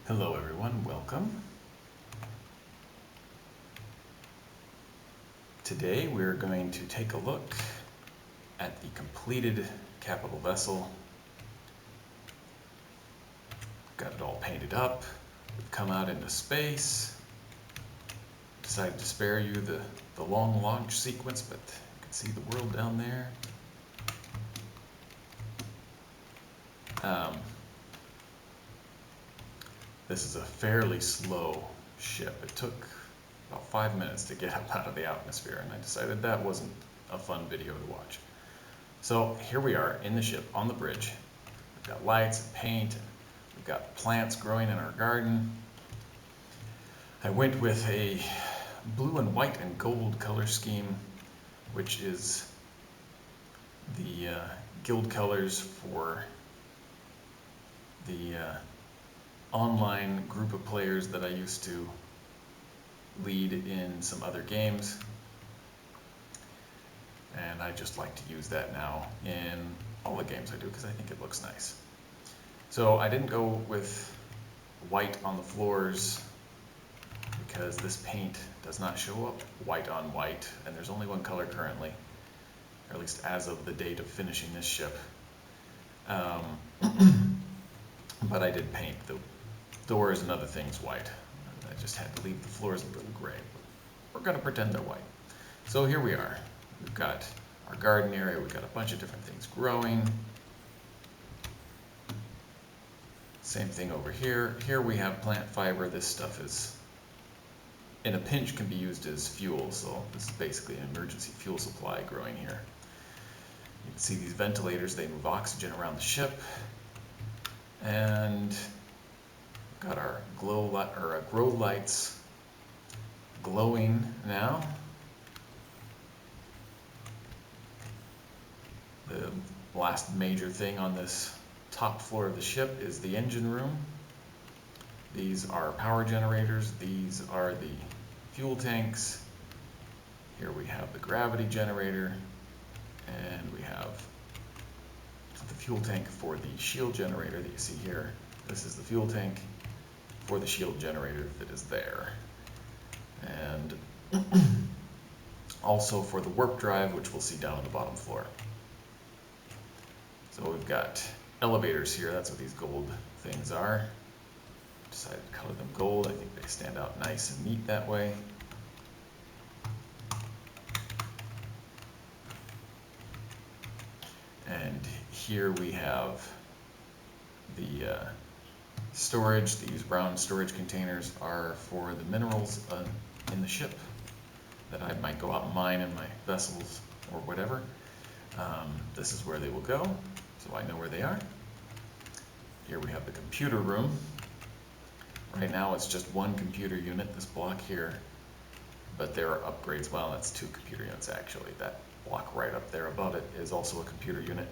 Hello everyone, welcome. Today we're going to take a look at the completed capital vessel. Got it all painted up. We've come out into space. Decided to spare you the long launch sequence, but you can see the world down there. This is a fairly slow ship. It took about 5 minutes to get up out of the atmosphere, and I decided that wasn't a fun video to watch. So here we are in the ship on the bridge. We've got lights and paint, and we've got plants growing in our garden. I went with a blue and white and gold color scheme, which is the guild colors for the online group of players that I used to lead in some other games, and I just like to use that now in all the games I do because I think it looks nice. So I didn't go with white on the floors because this paint does not show up white on white, and there's only one color currently, or at least as of the date of finishing this ship. But I did paint the doors and other things white. I just had to leave the floors a little gray. We're going to pretend they're white. So here we are. We've got our garden area. We've got a bunch of different things growing. Same thing over here. Here we have plant fiber. This stuff is, in a pinch, can be used as fuel. So this is basically an emergency fuel supply growing here. You can see these ventilators. They move oxygen around the ship. And got our grow lights glowing now. The last major thing on this top floor of the ship is the engine room. These are power generators. These are the fuel tanks. Here we have the gravity generator, and we have the fuel tank for the shield generator that you see here. This is the fuel tank for the shield generator that is there. And also for the warp drive, which we'll see down on the bottom floor. So we've got elevators here. That's what these gold things are. Decided to color them gold. I think they stand out nice and neat that way. And here we have the storage. These brown storage containers are for the minerals in the ship that I might go out and mine in my vessels or whatever. This is where they will go, so I know where they are. Here we have the computer room. Right now it's just one computer unit, this block here, but there are upgrades. Well, that's two computer units actually. That block right up there above it is also a computer unit.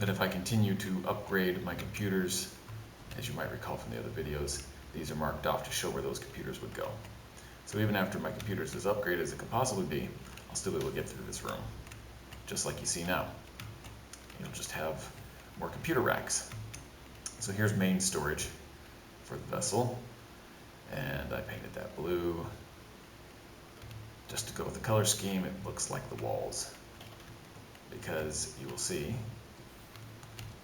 But if I continue to upgrade my computers, as you might recall from the other videos, these are marked off to show where those computers would go. So even after my computer is as upgraded as it could possibly be, I'll still be able to get through this room, just like you see now. You'll just have more computer racks. So here's main storage for the vessel, and I painted that blue. Just to go with the color scheme, it looks like the walls, because you will see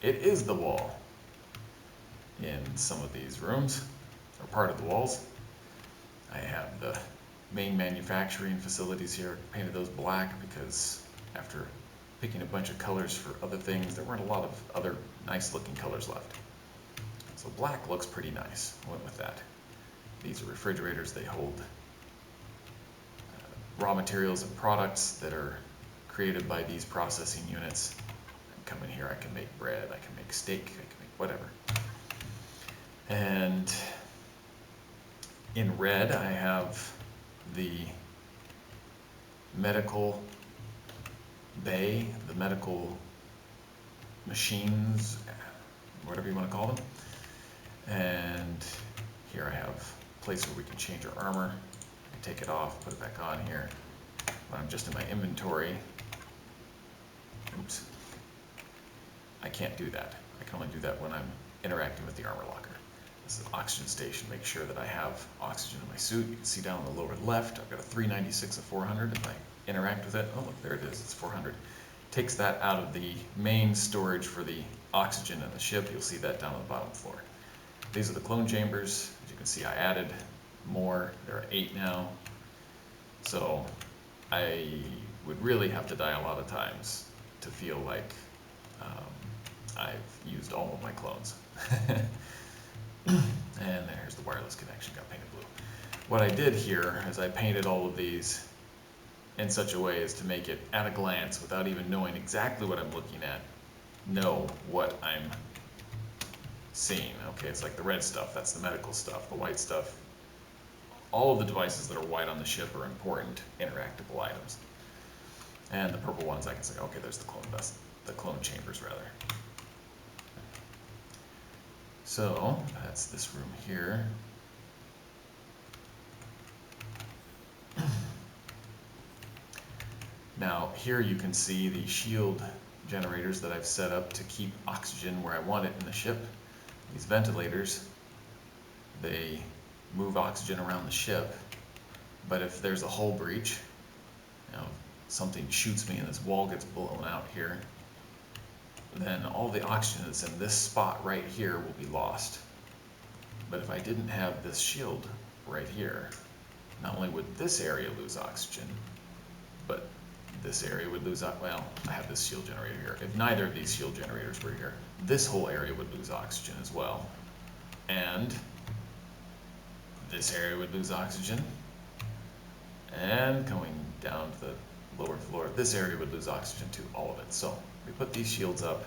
it is the wall in some of these rooms, or part of the walls. I have the main manufacturing facilities here. Painted those black because after picking a bunch of colors for other things, there weren't a lot of other nice looking colors left. So black looks pretty nice. I went with that. These are refrigerators. They hold raw materials and products that are created by these processing units. I come in here, I can make bread, I can make steak, I can make whatever. And in red, I have the medical bay, the medical machines, whatever you want to call them. And here I have a place where we can change our armor. I can take it off, put it back on here. When I'm just in my inventory, oops, I can't do that. I can only do that when I'm interacting with the armor locker. This is the oxygen station. Make sure that I have oxygen in my suit. You can see down in the lower left, I've got a 396 of 400. If I interact with it, oh look, there it is, it's 400. Takes that out of the main storage for the oxygen in the ship. You'll see that down on the bottom floor. These are the clone chambers. As you can see, I added more. There are 8 now. So I would really have to die a lot of times to feel like I've used all of my clones. And there's the wireless connection, got painted blue. What I did here is I painted all of these in such a way as to make it, at a glance, without even knowing exactly what I'm looking at, know what I'm seeing. Okay, it's like the red stuff, that's the medical stuff. The white stuff, all of the devices that are white on the ship are important interactable items. And the purple ones I can say, okay, there's the clone chambers rather. So that's this room here. Now here you can see the shield generators that I've set up to keep oxygen where I want it in the ship. These ventilators, they move oxygen around the ship, but if there's a hull breach, something shoots me and this wall gets blown out here, then all the oxygen that's in this spot right here will be lost. But if I didn't have this shield right here, not only would this area lose oxygen, but this area would lose, well, I have this shield generator here. If neither of these shield generators were here, this whole area would lose oxygen as well. And this area would lose oxygen. And going down to the lower floor, this area would lose oxygen too, all of it. So we put these shields up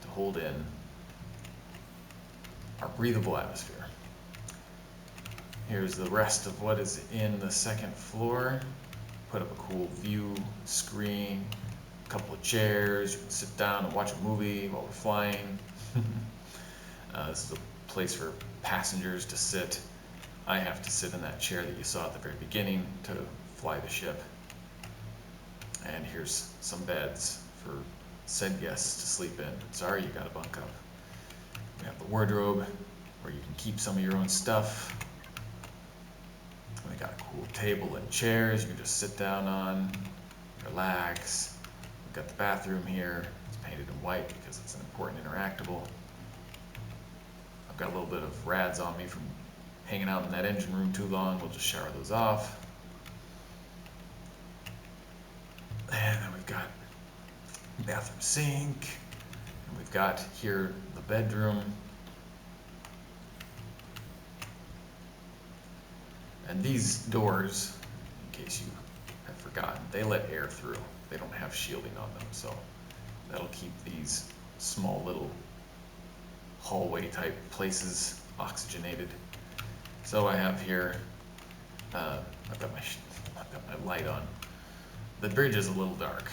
to hold in our breathable atmosphere. Here's the rest of what is in the second floor. Put up a cool view screen, a couple of chairs. You can sit down and watch a movie while we're flying. This is a place for passengers to sit. I have to sit in that chair that you saw at the very beginning to fly the ship. And here's some beds for said guests to sleep in. Sorry, you gotta bunk up. We have the wardrobe where you can keep some of your own stuff. We got a cool table and chairs you can just sit down on, relax. We've got the bathroom here. It's painted in white because it's an important interactable. I've got a little bit of rads on me from hanging out in that engine room too long. We'll just shower those off. And then we've got bathroom sink. And we've got here the bedroom. And these doors, in case you have forgotten, they let air through. They don't have shielding on them, so that'll keep these small little hallway type places oxygenated. So I have here, I've got my light on. The bridge is a little dark.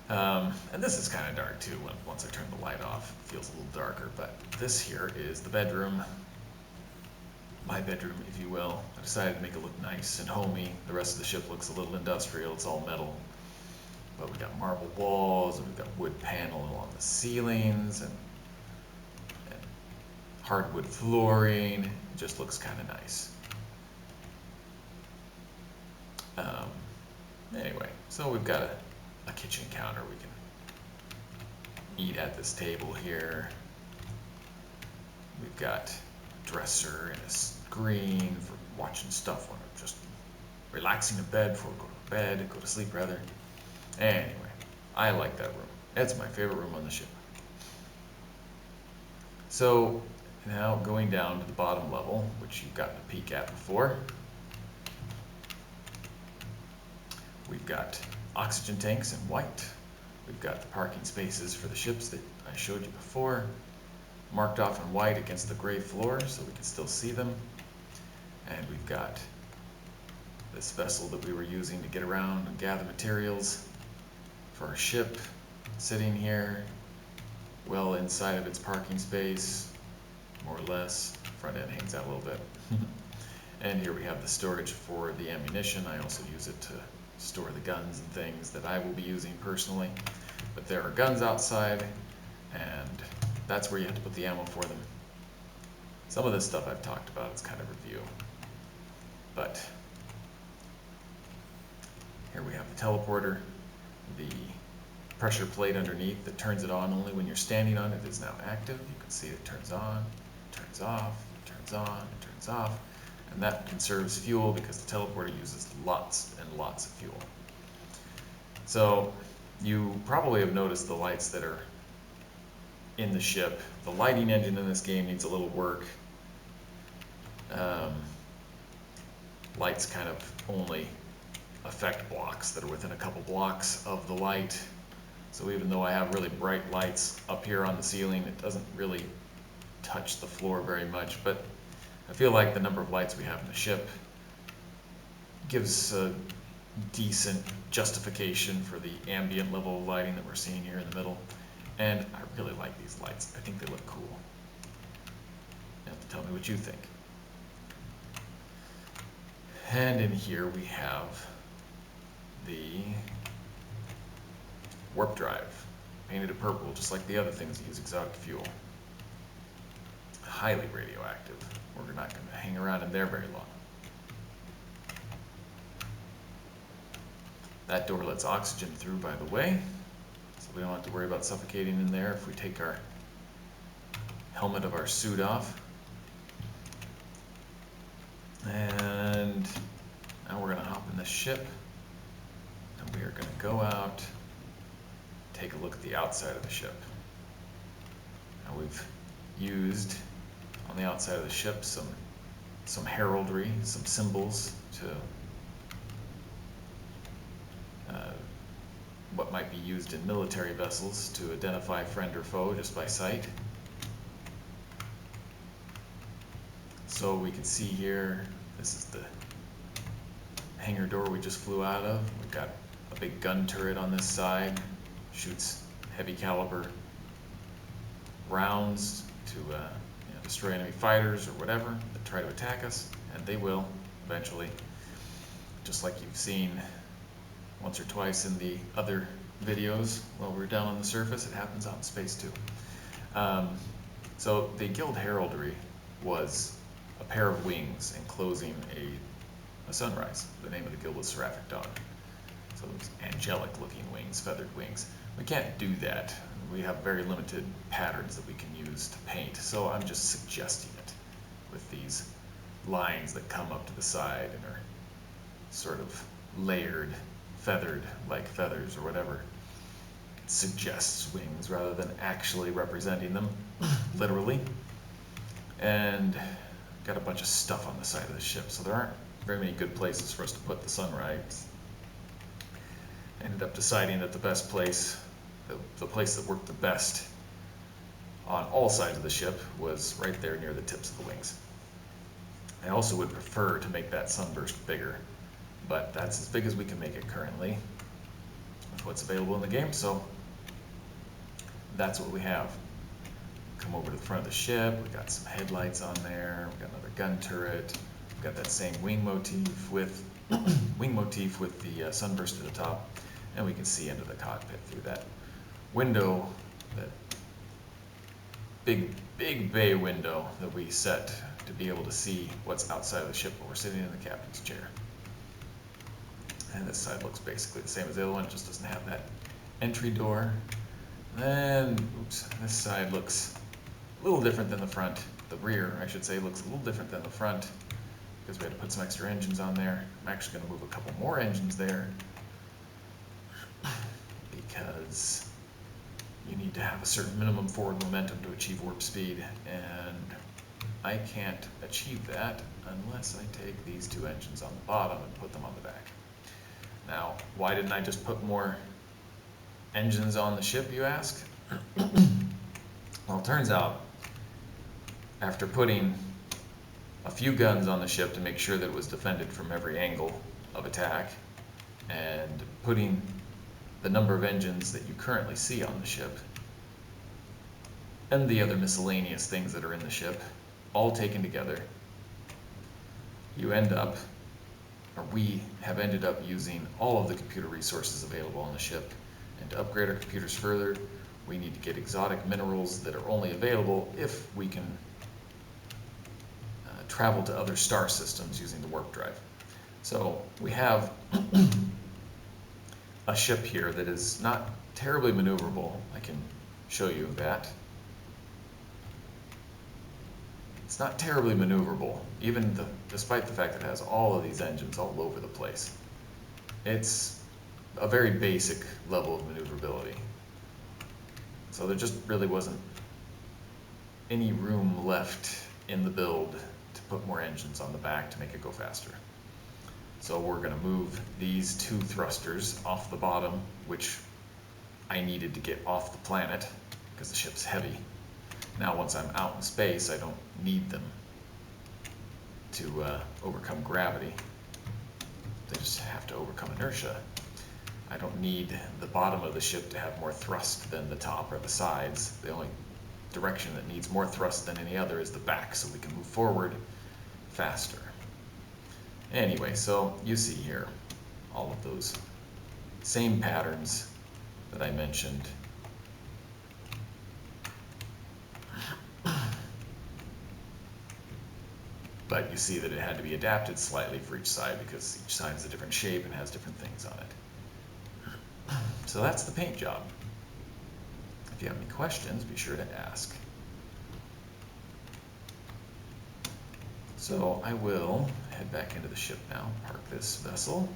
And this is kind of dark too. Once I turn the light off, it feels a little darker. But this here is the bedroom. My bedroom, if you will. I decided to make it look nice and homey. The rest of the ship looks a little industrial. It's all metal. But we've got marble walls, and we've got wood paneling along the ceilings, and hardwood flooring. It just looks kind of nice. Anyway, so we've got a kitchen counter. We can eat at this table here. We've got a dresser and a screen for watching stuff when I'm just relaxing in bed before I go to bed, go to sleep rather. Anyway, I like that room. It's my favorite room on the ship. So now going down to the bottom level, which you've gotten a peek at before. We've got oxygen tanks in white. We've got the parking spaces for the ships that I showed you before, marked off in white against the gray floor so we can still see them. And we've got this vessel that we were using to get around and gather materials for our ship sitting here, well inside of its parking space, more or less. Front end hangs out a little bit. And here we have the storage for the ammunition. I also use it to store the guns and things that I will be using personally. But there are guns outside, and that's where you have to put the ammo for them. Some of this stuff I've talked about, it's kind of review. But here we have the teleporter, the pressure plate underneath that turns it on only when you're standing on it is now active. You can see it turns on, turns off, turns on, turns off, and that conserves fuel because the teleporter uses lots and lots of fuel. So you probably have noticed the lights that are in the ship. The lighting engine in this game needs a little work. Lights kind of only affect blocks that are within a couple blocks of the light. So even though I have really bright lights up here on the ceiling, it doesn't really touch the floor very much. But I feel like the number of lights we have in the ship gives a decent justification for the ambient level of lighting that we're seeing here in the middle. And I really like these lights. I think they look cool. You have to tell me what you think. And in here we have the warp drive, painted it purple, just like the other things that use exotic fuel. Highly radioactive. We're not going to hang around in there very long. That door lets oxygen through, by the way, so we don't have to worry about suffocating in there if we take our helmet of our suit off. And now we're going to hop in the ship, and we are going to go out, take a look at the outside of the ship. Now we've used on the outside of the ship some heraldry, some symbols to what might be used in military vessels to identify friend or foe just by sight. So we can see here, this is the hangar door we just flew out of. We've got a big gun turret on this side, shoots heavy caliber rounds to destroy enemy fighters or whatever that try to attack us, and they will eventually, just like you've seen once or twice in the other videos while we're down on the surface. It happens out in space too. So the guild heraldry was a pair of wings enclosing a sunrise. The name of the guild was Seraphic Dawn. So those angelic looking wings, feathered wings. We can't do that. We have very limited patterns that we can use to paint. So I'm just suggesting it with these lines that come up to the side and are sort of layered, feathered like feathers or whatever. It suggests wings rather than actually representing them literally. And got a bunch of stuff on the side of the ship, so there aren't very many good places for us to put the sunrise. Ended up deciding that the best place, the place that worked the best on all sides of the ship was right there near the tips of the wings. I also would prefer to make that sunburst bigger, but that's as big as we can make it currently with what's available in the game, so that's what we have. Come over to the front of the ship, we've got some headlights on there, we've got another gun turret, we've got that same wing motif with the sunburst at the top, and we can see into the cockpit through that window, that big bay window that we set to be able to see what's outside of the ship while we're sitting in the captain's chair. And this side looks basically the same as the other one, it just doesn't have that entry door. And this side looks a little different than the front. The rear, I should say, looks a little different than the front because we had to put some extra engines on there. I'm actually going to move a couple more engines there because you need to have a certain minimum forward momentum to achieve warp speed, and I can't achieve that unless I take these two engines on the bottom and put them on the back. Now, why didn't I just put more engines on the ship, you ask? Well, it turns out after putting a few guns on the ship to make sure that it was defended from every angle of attack, and putting the number of engines that you currently see on the ship, and the other miscellaneous things that are in the ship, all taken together, you end up, or we have ended up using all of the computer resources available on the ship. And to upgrade our computers further, we need to get exotic minerals that are only available if we can travel to other star systems using the warp drive. So we have a ship here that is not terribly maneuverable. I can show you that. It's not terribly maneuverable, despite the fact that it has all of these engines all over the place. It's a very basic level of maneuverability. So there just really wasn't any room left in the build to put more engines on the back to make it go faster. So we're going to move these two thrusters off the bottom, which I needed to get off the planet because the ship's heavy. Now once I'm out in space, I don't need them to overcome gravity. They just have to overcome inertia. I don't need the bottom of the ship to have more thrust than the top or the sides. The only direction that needs more thrust than any other is the back, so we can move forward faster. Anyway, so you see here all of those same patterns that I mentioned. But you see that it had to be adapted slightly for each side because each side is a different shape and has different things on it. So that's the paint job. If you have any questions, be sure to ask. So I will head back into the ship now, park this vessel.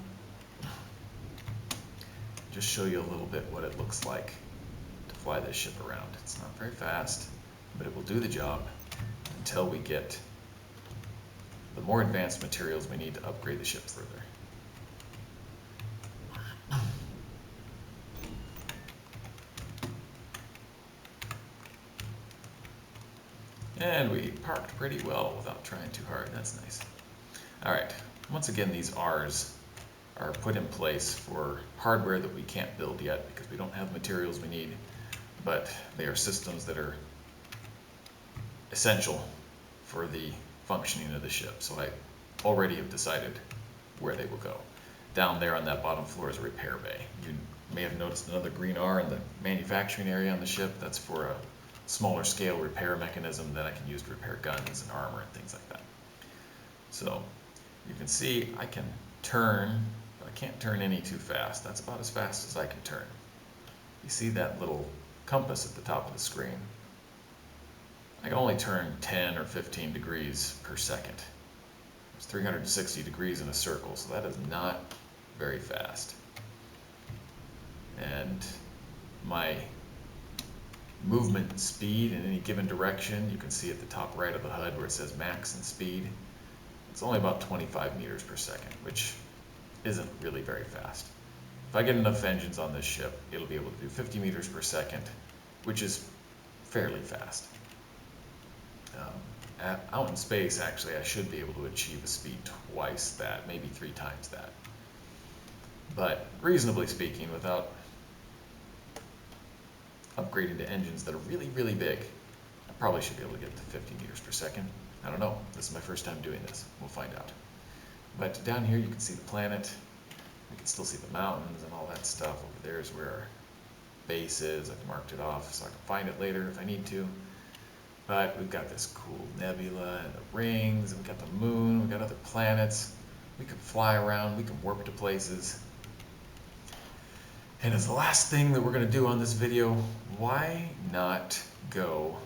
Just show you a little bit what it looks like to fly this ship around. It's not very fast, but it will do the job until we get the more advanced materials we need to upgrade the ship further. And we parked pretty well without trying too hard. That's nice. All right. Once again, these R's are put in place for hardware that we can't build yet because we don't have the materials we need, but they are systems that are essential for the functioning of the ship. So I already have decided where they will go. Down there on that bottom floor is a repair bay. You may have noticed another green R in the manufacturing area on the ship. That's for a smaller scale repair mechanism that I can use to repair guns and armor and things like that. So you can see I can turn, but I can't turn any too fast. That's about as fast as I can turn. You see that little compass at the top of the screen? I can only turn 10 or 15 degrees per second. It's 360 degrees in a circle, so that is not very fast. And my movement speed in any given direction, you can see at the top right of the HUD where it says max and speed. It's only about 25 meters per second, which isn't really very fast. If I get enough engines on this ship, it'll be able to do 50 meters per second, which is fairly fast. Out in space, actually, I should be able to achieve a speed twice that, maybe 3 times that. But reasonably speaking, without upgrading to engines that are really, really big, I probably should be able to get to 50 meters per second. I don't know. This is my first time doing this. We'll find out. But down here you can see the planet. You can still see the mountains and all that stuff. Over there is where our base is. I've marked it off so I can find it later if I need to. But we've got this cool nebula and the rings, and we've got the moon, we've got other planets. We can fly around, we can warp to places. And as the last thing that we're going to do on this video, why not go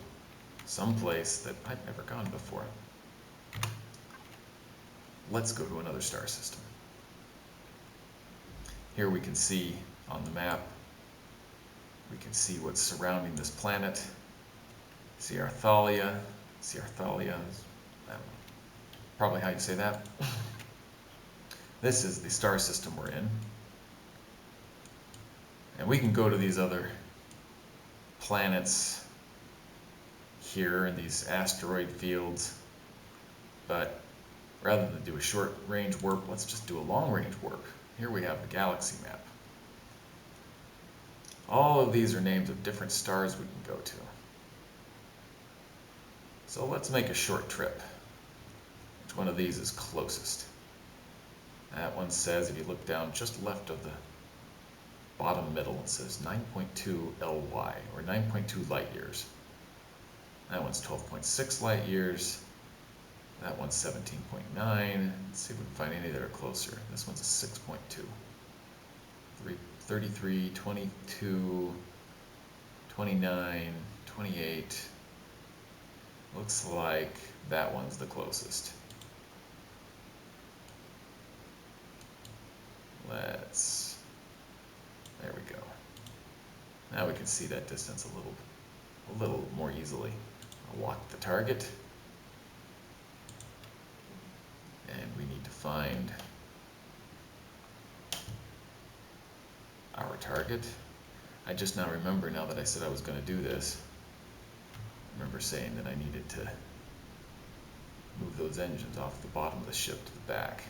someplace that I've never gone before? Let's go to another star system. Here we can see on the map, we can see what's surrounding this planet. See Arthalia. See Arthalia. I don't know, probably how you say that. This is the star system we're in. And we can go to these other planets here in these asteroid fields, but rather than do a short range warp, let's just do a long range warp. Here we have the galaxy map. All of these are names of different stars we can go to. So let's make a short trip. Which one of these is closest? That one says, if you look down just left of the bottom middle, it says 9.2 LY, or 9.2 light years. That one's 12.6 light years. That one's 17.9. Let's see if we can find any that are closer. This one's a 6.2. 33, 22, 29, 28. Looks like that one's the closest. There we go. Now we can see that distance a little more easily. I'll lock the target. And we need to find our target. I just now remember, now that I said I was going to do this, I remember saying that I needed to move those engines off the bottom of the ship to the back.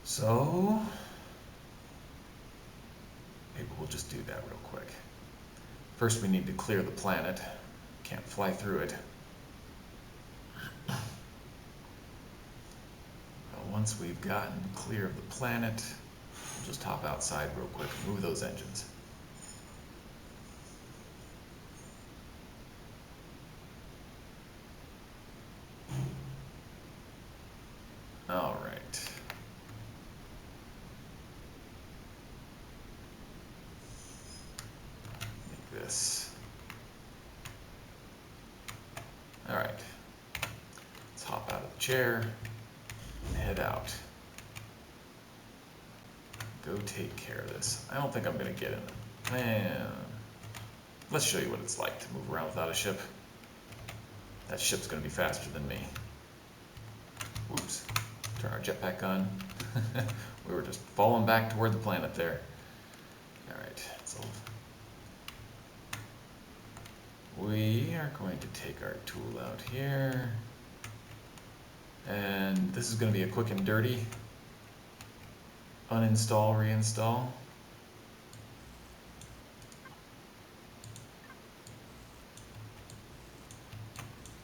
So, maybe we'll just do that real quick. First we need to clear the planet. Can't fly through it. Well, once we've gotten clear of the planet, we'll just hop outside real quick and move those engines. All right. Make this. All right. Let's hop out of the chair and head out. Go take care of this. I don't think I'm going to get in it. Man. Let's show you what it's like to move around without a ship. That ship's going to be faster than me. Oops. Turn our jetpack on. We were just falling back toward the planet there. Alright, so we are going to take our tool out here. And this is going to be a quick and dirty. Uninstall, reinstall.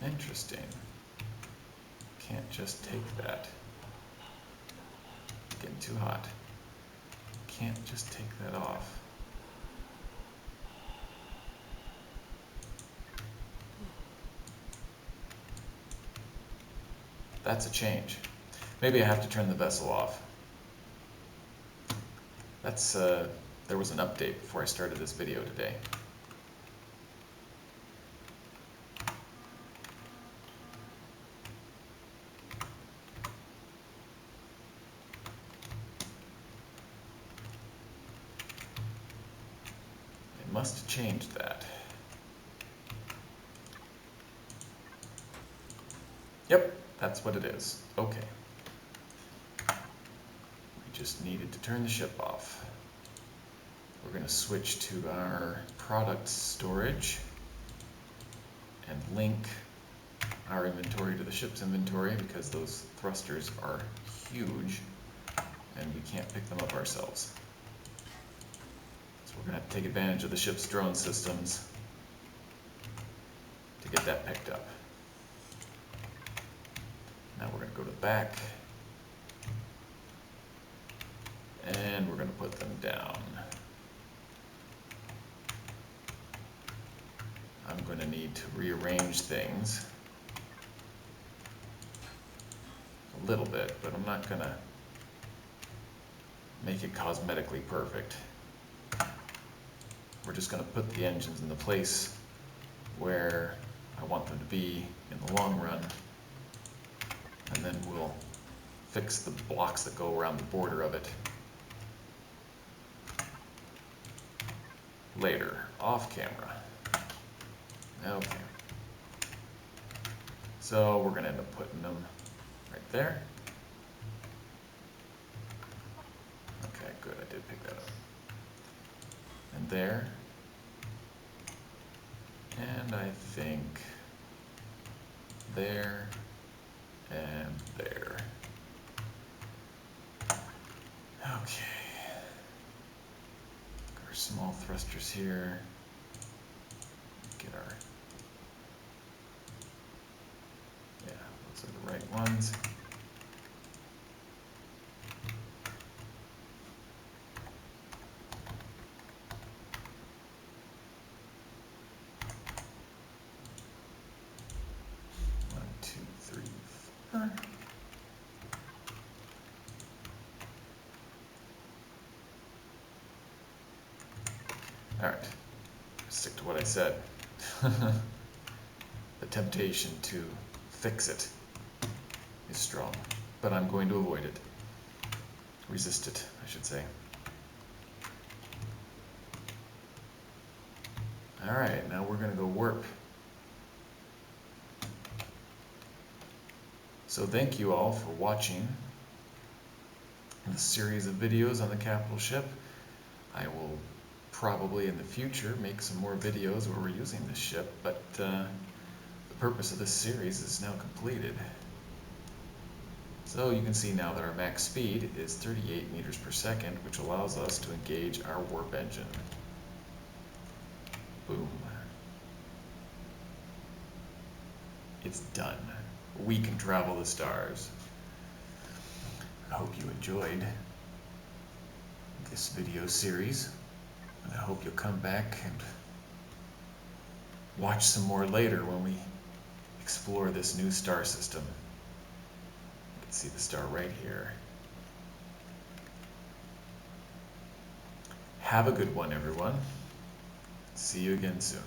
Interesting. Can't just take that. Getting too hot. Can't just take that off. That's a change. Maybe I have to turn the vessel off. That's there was an update before I started this video today. It must have changed that. Yep, that's what it is. Okay. We just needed to turn the ship off. We're going to switch to our product storage and link our inventory to the ship's inventory because those thrusters are huge and we can't pick them up ourselves. So we're going to have to take advantage of the ship's drone systems to get that picked up. Now we're going to go to the back and we're going to put them down. I'm going to need to rearrange things a little bit, but I'm not going to make it cosmetically perfect. We're just going to put the engines in the place where I want them to be in the long run, and then we'll fix the blocks that go around the border of it later, off camera. Okay. So we're going to end up putting them right there. Okay, good, I did pick that up. And there. And I think there and there. Okay. Our small thrusters here. Get our, yeah, those are the right ones. Alright, stick to what I said. The temptation to fix it is strong, but I'm going to avoid it. Resist it, I should say. Alright, now we're going to go warp. So thank you all for watching this series of videos on the capital ship. I will probably in the future make some more videos where we're using this ship, but the purpose of this series is now completed. So you can see now that our max speed is 38 meters per second, which allows us to engage our warp engine. Boom. It's done. We can travel the stars. I hope you enjoyed this video series, and I hope you'll come back and watch some more later when we explore this new star system. You can see the star right here. Have a good one, everyone. See you again soon.